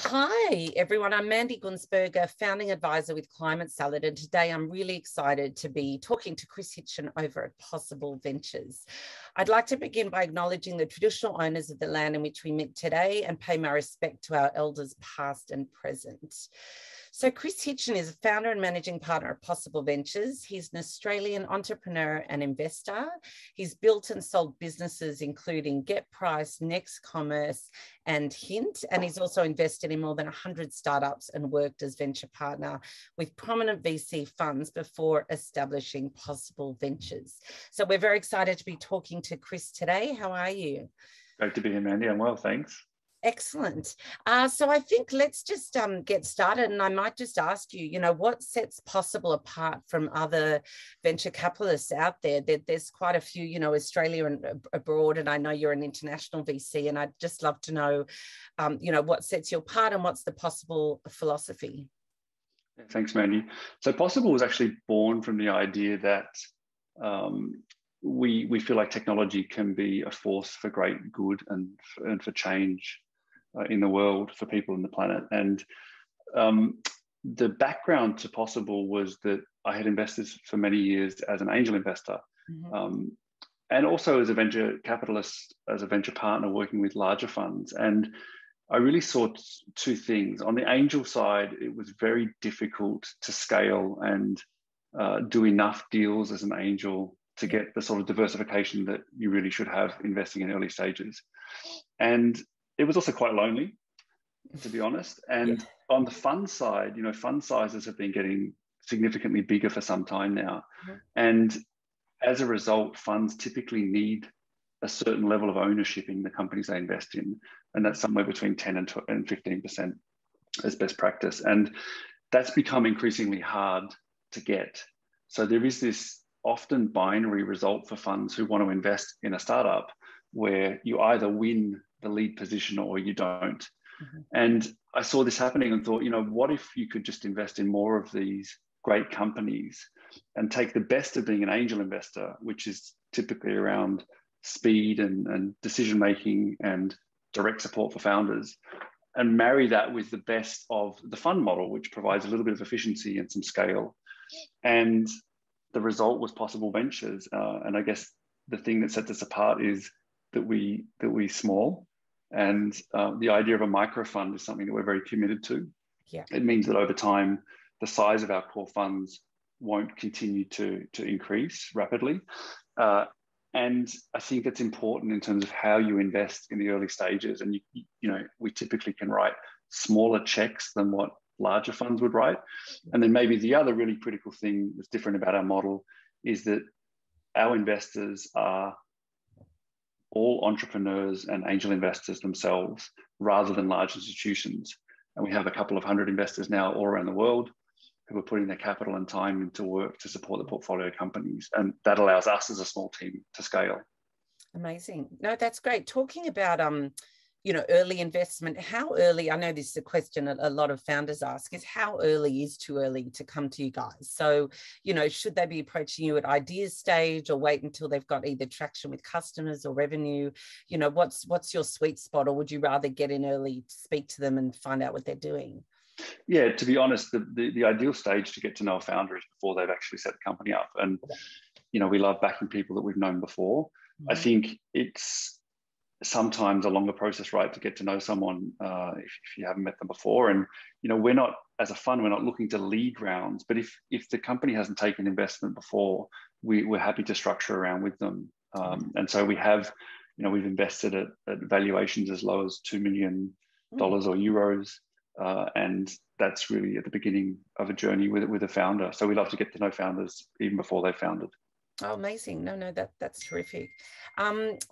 Hi, everyone. I'm Mandi Gunsberger, founding advisor with Climate Salad. And today I'm really excited to be talking to Chris Hitchen over at Possible Ventures. I'd like to begin by acknowledging the traditional owners of the land in which we meet today and pay my respect to our elders past and present. So Chris Hitchen is a founder and managing partner of Possible Ventures. He's an Australian entrepreneur and investor. He's built and sold businesses including Get Price, Next Commerce, and Hint. And he's also invested in more than 100 startups and worked as venture partner with prominent VC funds before establishing Possible Ventures. So we're very excited to be talking to Chris today. How are you? Great to be here, Mandy. I'm well, thanks. Excellent. So I think let's just get started. And I might just ask you, what sets Possible apart from other venture capitalists out there? There's quite a few, Australia and abroad, and I know you're an international VC, and I'd just love to know, what sets you apart and what's the Possible philosophy? Thanks, Mandy. So Possible was actually born from the idea that we feel like technology can be a force for great good and for change in the world for people on the planet. And the background to Possible was that I had invested for many years as an angel investor, and also as a venture capitalist, as a venture partner working with larger funds. And I really saw two things. On the angel side, it was very difficult to scale and do enough deals as an angel to get the sort of diversification that you really should have investing in early stages. And it was also quite lonely, to be honest. And on the fund side, fund sizes have been getting significantly bigger for some time now. And as a result, funds typically need a certain level of ownership in the companies they invest in. And that's somewhere between 10 and 15% as best practice. And that's become increasingly hard to get. So there is this often binary result for funds who want to invest in a startup where you either win the lead position or you don't. And I saw this happening and thought, what if you could just invest in more of these great companies and take the best of being an angel investor, which is typically around speed and decision-making and direct support for founders, and marry that with the best of the fund model, which provides a little bit of efficiency and some scale. And the result was Possible Ventures. And I guess the thing that sets us apart is that we're small, and the idea of a micro fund is something that we're very committed to. It means that over time, the size of our core funds won't continue to increase rapidly. And I think it's important in terms of how you invest in the early stages. And we typically can write smaller checks than what larger funds would write. And then maybe the other really critical thing that's different about our model is that our investors are all entrepreneurs and angel investors themselves, rather than large institutions. And we have a couple of hundred investors now all around the world who are putting their capital and time into work to support the portfolio companies. And that allows us as a small team to scale. Amazing. No, that's great. Talking about, early investment, how early, I know this is a question a lot of founders ask, is how early is too early to come to you guys? So, should they be approaching you at ideas stage or wait until they've got either traction with customers or revenue? What's your sweet spot, or would you rather get in early, speak to them and find out what they're doing? Yeah, to be honest, the ideal stage to get to know a founder is before they've actually set the company up. And, we love backing people that we've known before. I think it's sometimes a longer process, right, to get to know someone if you haven't met them before. And, we're not, as a fund, we're not looking to lead rounds, but if the company hasn't taken investment before, we're happy to structure around with them. And so we have, we've invested at valuations as low as $2 million or euros. And that's really at the beginning of a journey with a founder. So we love to get to know founders even before they've founded. Oh, amazing. No, that's terrific.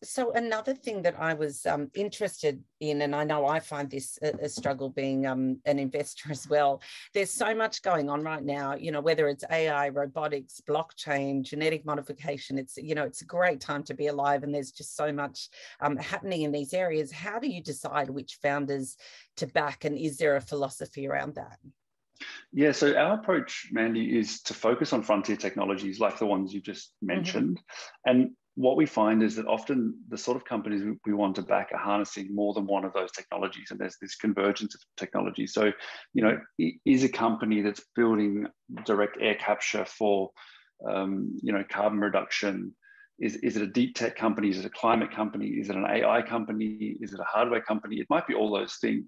So another thing that I was interested in, and I know I find this a struggle being an investor as well, there's so much going on right now, whether it's AI, robotics, blockchain, genetic modification, it's a great time to be alive, and there's just so much happening in these areas. How do you decide which founders to back, and is there a philosophy around that? Yeah, so our approach, Mandy, is to focus on frontier technologies like the ones you just mentioned. And what we find is that often the sort of companies we want to back are harnessing more than one of those technologies, and there's this convergence of technology. So, is a company that's building direct air capture for, carbon reduction, is it a deep tech company? Is it a climate company? Is it an AI company? Is it a hardware company? It might be all those things.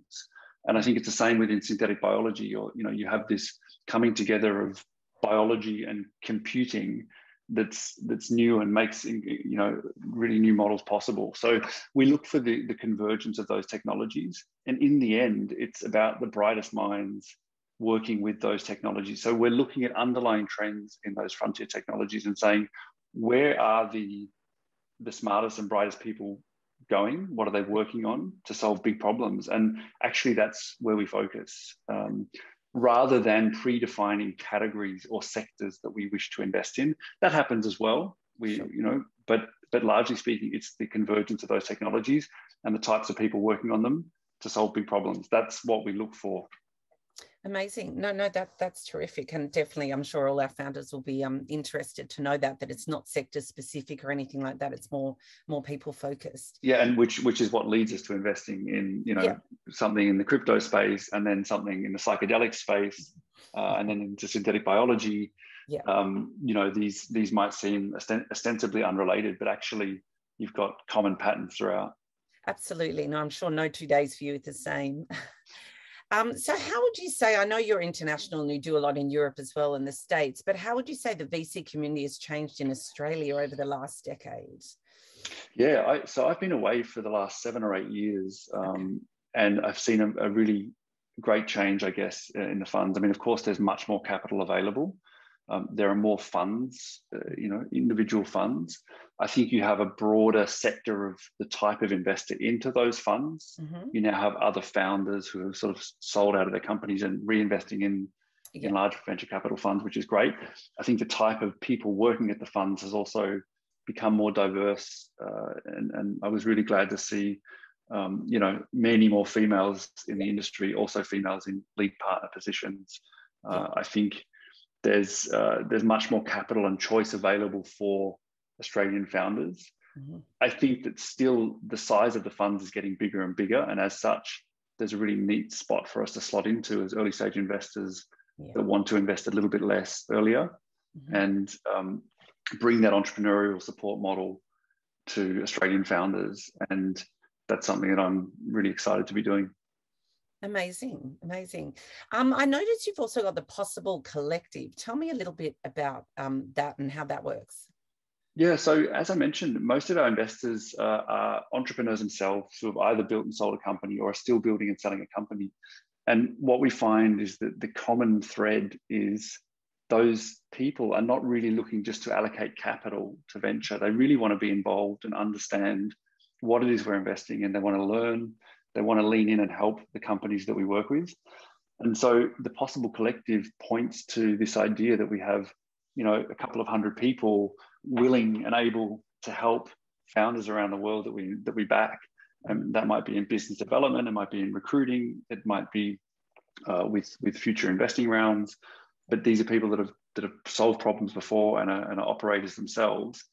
And I think it's the same within synthetic biology, or, you have this coming together of biology and computing that's new and makes, really new models possible. So we look for the convergence of those technologies. And in the end, it's about the brightest minds working with those technologies. So we're looking at underlying trends in those frontier technologies and saying, where are the smartest and brightest people going? What are they working on to solve big problems? And actually, that's where we focus, rather than predefining categories or sectors that we wish to invest in. That happens as well. But largely speaking, it's the convergence of those technologies and the types of people working on them to solve big problems. That's what we look for. Amazing. No, that's terrific. And definitely, I'm sure all our founders will be interested to know that it's not sector specific or anything like that. It's more people focused. Yeah, and which is what leads us to investing in, something in the crypto space, and then something in the psychedelic space, and then into synthetic biology. Yeah. These might seem ostensibly unrelated, but actually you've got common patterns throughout. Absolutely. No, I'm sure no 2 days for you is the same. So how would you say, I know you're international and you do a lot in Europe as well, in the States, but how would you say the VC community has changed in Australia over the last decade? Yeah, so I've been away for the last 7 or 8 years, and I've seen a really great change, I guess, in the funds. I mean, of course, there's much more capital available. There are more funds, individual funds. I think you have a broader sector of the type of investor into those funds. Mm-hmm. You now have other founders who have sort of sold out of their companies and reinvesting in large venture capital funds, which is great. I think the type of people working at the funds has also become more diverse. And I was really glad to see, many more females in the industry, also females in lead partner positions. I think there's much more capital and choice available for Australian founders. Mm-hmm. I think that still the size of the funds is getting bigger and bigger. And as such, there's a really neat spot for us to slot into as early stage investors that want to invest a little bit less earlier, mm-hmm. and bring that entrepreneurial support model to Australian founders. And that's something that I'm really excited to be doing. Amazing. I noticed you've also got the Possible Collective. Tell me a little bit about that and how that works. Yeah, so as I mentioned, most of our investors are entrepreneurs themselves who have either built and sold a company or are still building and selling a company. And what we find is that the common thread is those people are not really looking just to allocate capital to venture. They really want to be involved and understand what it is we're investing in. They want to learn. They want to lean in and help the companies that we work with. And so the Possible Collective points to this idea that we have, a couple of hundred people willing and able to help founders around the world that we back. And that might be in business development, it might be in recruiting, it might be with future investing rounds. But these are people that have solved problems before and are operators themselves.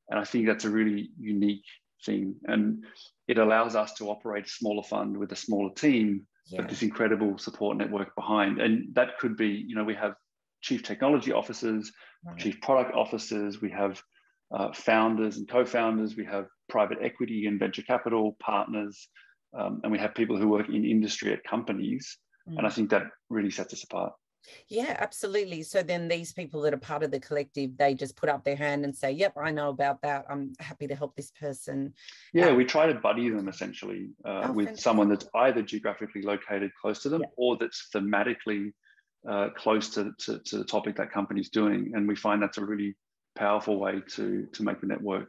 And I think that's a really unique thing. And it allows us to operate a smaller fund with a smaller team, but this incredible support network behind. And that could be, we have chief technology officers, chief product officers, we have founders and co-founders, we have private equity and venture capital partners, and we have people who work in industry at companies. And I think that really sets us apart. Yeah, absolutely. So then these people that are part of the collective, they just put up their hand and say, yep, I know about that. I'm happy to help this person. Yeah, we try to buddy them essentially with fantastic. Someone that's either geographically located close to them or that's thematically close to the topic that company's doing. And we find that's a really powerful way to make the network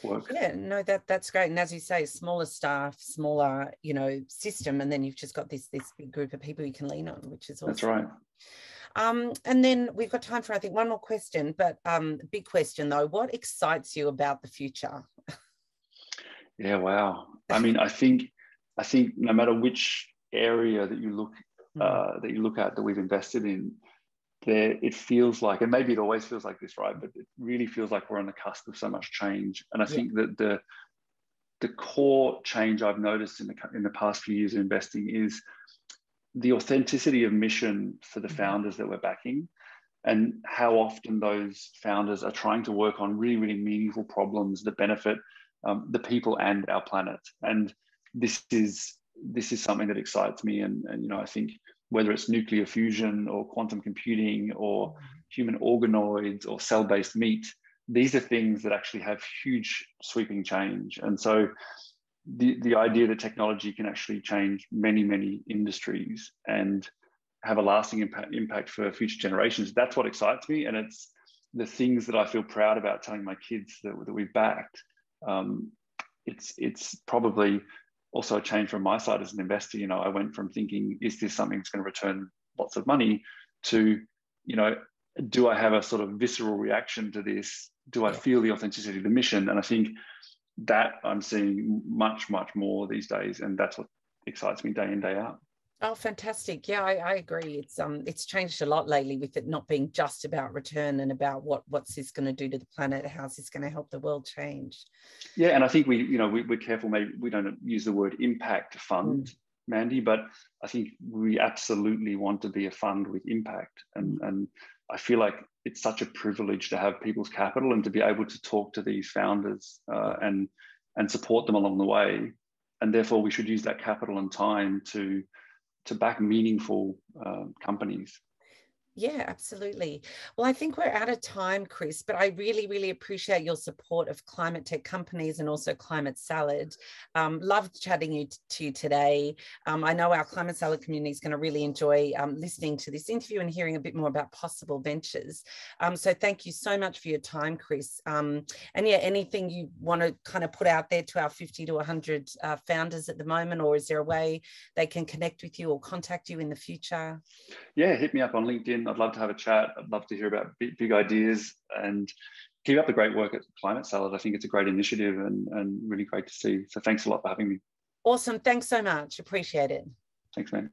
work. Yeah, no, that's great. And as you say, smaller staff, smaller, system, and then you've just got this big group of people you can lean on, which is awesome. That's right. And then we've got time for, I think, one more question, but big question though, what excites you about the future? Yeah, wow. I mean, I think no matter which area that you look at that we've invested in, it feels like, and maybe it always feels like this, right? But it really feels like we're on the cusp of so much change. And I think that the core change I've noticed in the past few years of investing is the authenticity of mission for the founders that we're backing, and how often those founders are trying to work on really, really meaningful problems that benefit the people and our planet. And this is something that excites me. And I think whether it's nuclear fusion or quantum computing or human organoids or cell-based meat, these are things that actually have huge sweeping change. And so the idea that technology can actually change many, many industries and have a lasting impact for future generations, that's what excites me. And it's the things that I feel proud about telling my kids that we've backed. It's probably also a change from my side as an investor. I went from thinking, is this something that's going to return lots of money, to, do I have a sort of visceral reaction to this? Do I feel the authenticity of the mission? And I think that I'm seeing much, much more these days. And that's what excites me day in, day out. Oh, fantastic. Yeah, I agree. It's changed a lot lately, with it not being just about return and about what's this going to do to the planet, how's this going to help the world change. Yeah, and I think we're careful, maybe we don't use the word impact fund, Mandi, but I think we absolutely want to be a fund with impact. And I feel like it's such a privilege to have people's capital and to be able to talk to these founders and support them along the way. And therefore we should use that capital and time to back meaningful companies. Yeah, absolutely. Well, I think we're out of time, Chris, but I really, really appreciate your support of climate tech companies and also Climate Salad. Loved chatting to you today. I know our Climate Salad community is going to really enjoy listening to this interview and hearing a bit more about possible ventures. So thank you so much for your time, Chris. And yeah, anything you want to kind of put out there to our 50 to 100 founders at the moment, or is there a way they can connect with you or contact you in the future? Yeah, hit me up on LinkedIn. I'd love to have a chat. I'd love to hear about big ideas, and keep up the great work at Climate Salad. I think it's a great initiative and really great to see. So thanks a lot for having me. Awesome. Thanks so much. Appreciate it. Thanks, man.